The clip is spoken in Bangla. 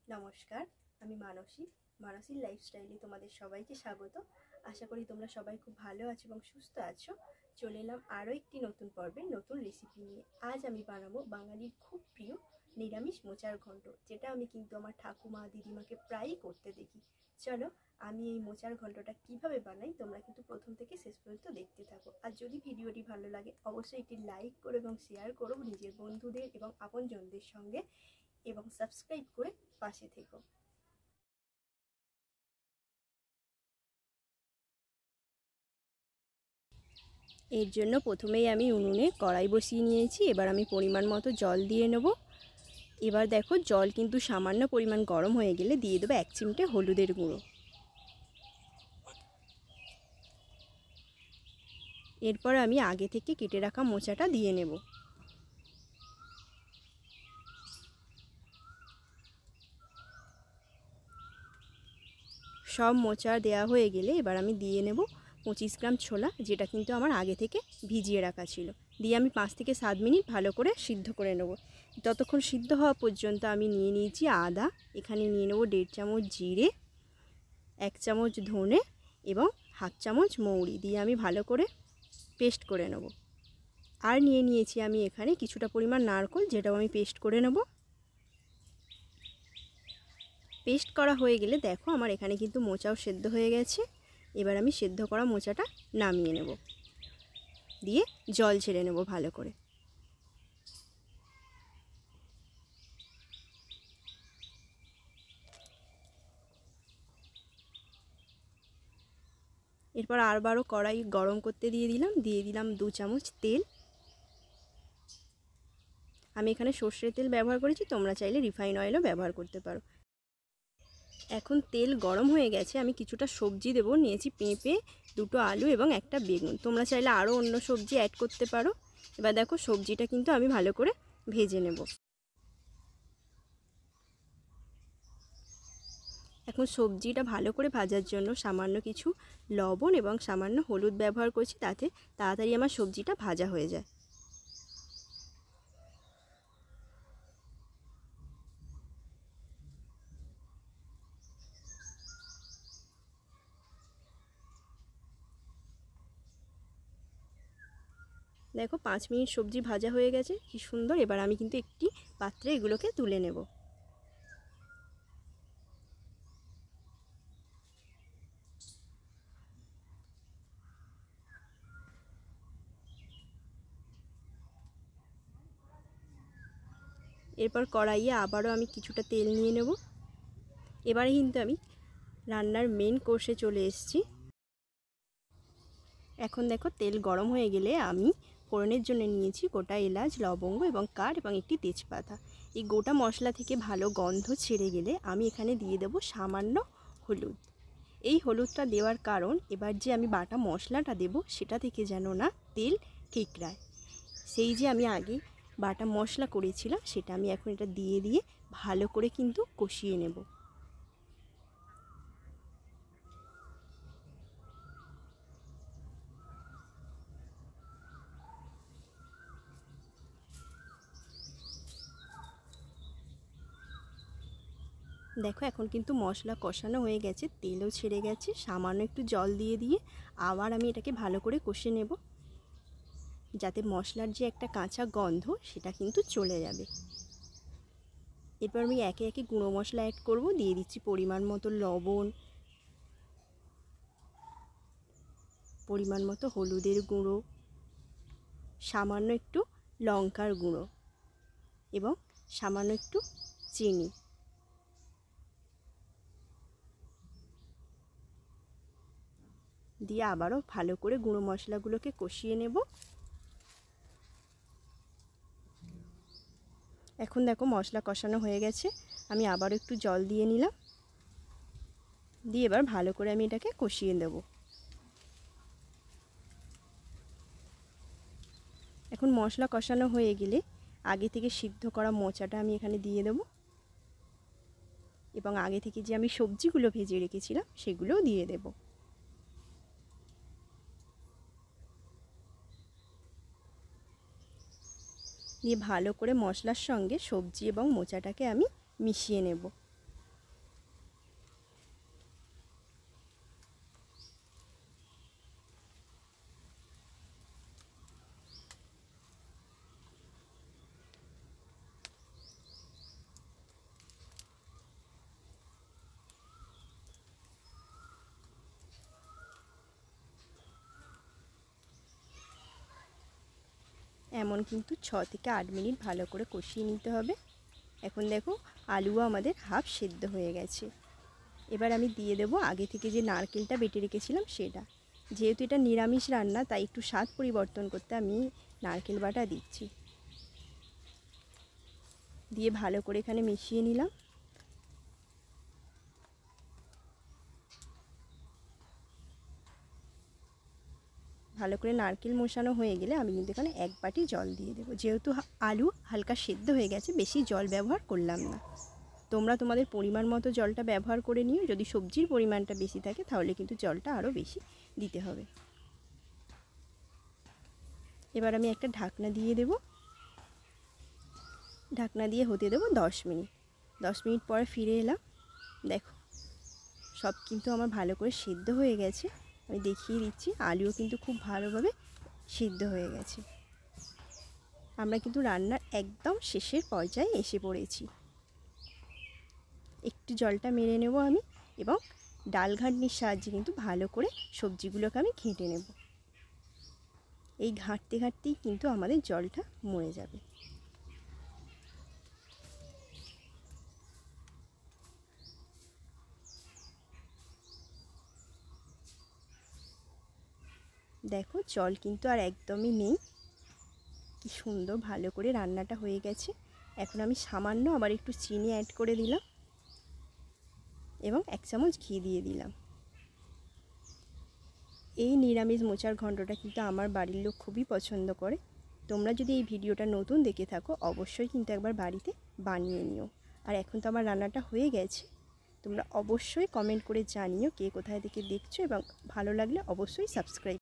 নমস্কার, আমি মানসীর লাইফস্টাইলে তোমাদের সবাইকে স্বাগত। আশা করি তোমরা সবাই খুব ভালো আছো এবং সুস্থ আছো। চলে এলাম আরও একটি নতুন পর্বে নতুন রেসিপি নিয়ে। আজ আমি বানাবো বাঙালির খুব প্রিয় নিরামিষ মোচার ঘন্ট, যেটা আমি কিন্তু আমার ঠাকুমা দিদিমাকে প্রায়ই করতে দেখি। চলো আমি এই মোচার ঘন্টটা কিভাবে বানাই তোমরা কিন্তু প্রথম থেকে শেষ পর্যন্ত দেখতে থাকো। আর যদি ভিডিওটি ভালো লাগে অবশ্যই একটি লাইক করো এবং শেয়ার করো নিজের বন্ধুদের এবং আপনজনদের সঙ্গে, এবং সাবস্ক্রাইব করে পাশে থেকো। এর জন্য প্রথমেই আমি উনুনে কড়াই বসিয়ে নিয়েছি। এবার আমি পরিমাণ মতো জল দিয়ে নেব। এবার দেখো জল কিন্তু সামান্য পরিমাণ গরম হয়ে গেলে দিয়ে দেবো 1 চিমটে হলুদের গুঁড়ো। এরপর আমি আগে থেকে কেটে রাখা মোচাটা দিয়ে নেব। সব মোচা দেওয়া হয়ে গেলে এবার আমি দিয়ে নেব 25 গ্রাম ছোলা, যেটা কিন্তু আমার আগে থেকে ভিজিয়ে রাখা ছিল। দিয়ে আমি 5 থেকে 7 মিনিট ভালো করে সিদ্ধ করে নেব। ততক্ষণ সিদ্ধ হওয়া পর্যন্ত আমি নিয়ে নিয়েছি আদা, এখানে নিয়ে নেব 1.5 চামচ জিরে, 1 চামচ ধনে এবং 1/2 চামচ মৌরি দিয়ে আমি ভালো করে পেস্ট করে নেব। আর নিয়ে নিয়েছি আমি এখানে কিছুটা পরিমাণ নারকেল, যেটাও আমি পেস্ট করে নেব। পেস্ট করা হয়ে গেলে দেখো আমার এখানে কিন্তু মোচাও সেদ্ধ হয়ে গেছে। এবার আমি সেদ্ধ করা মোচাটা নামিয়ে নেব, দিয়ে জল ছেড়ে নেব ভালো করে। এরপর আবারও কড়াই গরম করতে দিয়ে দিলাম 2 চামচ তেল। আমি এখানে সর্ষের তেল ব্যবহার করেছি, তোমরা চাইলে রিফাইন অয়েলও ব্যবহার করতে পারো। এখন তেল গরম হয়ে গেছে, আমি কিছুটা সবজি দেবো। নিয়েছি পেঁপে, 2টো আলু এবং একটা বেগুন। তোমরা চাইলে আরও অন্য সবজি অ্যাড করতে পারো। এবার দেখো সবজিটা কিন্তু আমি ভালো করে ভেজে নেব। এখন সবজিটা ভালো করে ভাজার জন্য সামান্য কিছু লবণ এবং সামান্য হলুদ ব্যবহার করছি, তাতে তাড়াতাড়ি আমার সবজিটা ভাজা হয়ে যায়। দেখো 5 মিনিট সবজি ভাজা হয়ে গেছে, কি সুন্দর। এবার আমি কিন্তু একটি পাত্রে এগুলোকে তুলে নেব। এরপর কড়াইয়ে আবারও আমি কিছুটা তেল নিয়ে নেব। এবারে কিন্তু আমি রান্নার মেন কোর্সে চলে এসেছি। এখন দেখো তেল গরম হয়ে গেলে আমি ফোড়নের জন্য নিয়েছি গোটা এলাচ, লবঙ্গ এবং কাঠ এবং একটি তেজপাতা। এই গোটা মশলা থেকে ভালো গন্ধ ছেড়ে গেলে আমি এখানে দিয়ে দেব সামান্য হলুদ। এই হলুদটা দেওয়ার কারণ এবার যে আমি বাটা মশলাটা দেব সেটা থেকে যেন না তেল ঠিকরায়। সেই যে আমি আগে বাটা মশলা করেছিলাম সেটা আমি এখন এটা দিয়ে ভালো করে কিন্তু কষিয়ে নেব। দেখো এখন কিন্তু মশলা কষানো হয়ে গেছে, তেলও ছেড়ে গেছে। সামান্য একটু জল দিয়ে আবার আমি এটাকে ভালো করে কষে নেব, যাতে মশলার যে একটা কাঁচা গন্ধ সেটা কিন্তু চলে যাবে। এরপর আমি একে একে গুঁড়ো মশলা অ্যাড করব। দিয়ে দিচ্ছি পরিমাণ মতো লবণ, পরিমাণ মতো হলুদের গুঁড়ো, সামান্য একটু লঙ্কার গুঁড়ো এবং সামান্য একটু চিনি। দিয়ে আবারও ভালো করে গুঁড়ো মশলাগুলোকে কষিয়ে নেব। এখন দেখো মশলা কষানো হয়ে গেছে, আমি আবারও একটু জল দিয়ে নিলাম। দিয়ে এবার ভালো করে আমি এটাকে কষিয়ে দেব। এখন মশলা কষানো হয়ে গেলে আগে থেকে সিদ্ধ করা মোচাটা আমি এখানে দিয়ে দেব, এবং আগে থেকে যে আমি সবজিগুলো ভেজে রেখেছিলাম সেগুলোও দিয়ে দেব। দিয়ে ভালো করে মশলার সঙ্গে সবজি এবং মোচাটাকে আমি মিশিয়ে নেব। এমন কিন্তু 6 থেকে 8 মিনিট ভালো করে কষিয়ে নিতে হবে। এখন দেখো আলুও আমাদের হাফ সেদ্ধ হয়ে গেছে। এবার আমি দিয়ে দেবো আগে থেকে যে নারকেলটা বেটে রেখেছিলাম সেটা। যেহেতু এটা নিরামিষ রান্না তাই একটু স্বাদ পরিবর্তন করতে আমি নারকেল বাটা দিচ্ছি। দিয়ে ভালো করে এখানে মিশিয়ে নিলাম। ভালো করে নারকেল মোশানো হয়ে গেলে আমি কিন্তু এখানে 1 বাটি জল দিয়ে দেবো। যেহেতু আলু হালকা সেদ্ধ হয়ে গেছে বেশি জল ব্যবহার করলাম না। তোমরা তোমাদের পরিমাণ মতো জলটা ব্যবহার করে নিও। যদি সবজির পরিমাণটা বেশি থাকে তাহলে কিন্তু জলটা আরও বেশি দিতে হবে। এবার আমি একটা ঢাকনা দিয়ে দেব। ঢাকনা দিয়ে হতে দেবো 10 মিনিট। 10 মিনিট পরে ফিরে এলাম। দেখো সব কিন্তু আমার ভালো করে সেদ্ধ হয়ে গেছে। আমি দেখিয়ে দিচ্ছি আলুও কিন্তু খুব ভালোভাবে সিদ্ধ হয়ে গেছে। আমরা কিন্তু রান্নার একদম শেষের পর্যায়ে এসে পড়েছি। একটু জলটা মেরে নেব আমি এবং ডাল ঘাঁটনির সাহায্যে কিন্তু ভালো করে সবজিগুলোকে আমি ঘেঁটে নেব। এই ঘাঁটতে ঘাঁটতেই কিন্তু আমাদের জলটা মরে যাবে। দেখো জল কিন্তু আর একদমই নেই। কি সুন্দর ভালো করে রান্নাটা হয়ে গেছে। এখন আমি সামান্য আবার একটু চিনি অ্যাড করে দিলাম এবং 1 চামচ ঘি দিয়ে দিলাম। এই নিরামিষ মোচার ঘন্টটা কিন্তু আমার বাড়ির লোক খুবই পছন্দ করে। তোমরা যদি এই ভিডিওটা নতুন দেখে থাকো অবশ্যই কিন্তু একবার বাড়িতে বানিয়ে নিও। আর এখন তো আমার রান্নাটা হয়ে গেছে। তোমরা অবশ্যই কমেন্ট করে জানিও কে কোথায় থেকে দেখছো এবং ভালো লাগলে অবশ্যই সাবস্ক্রাইব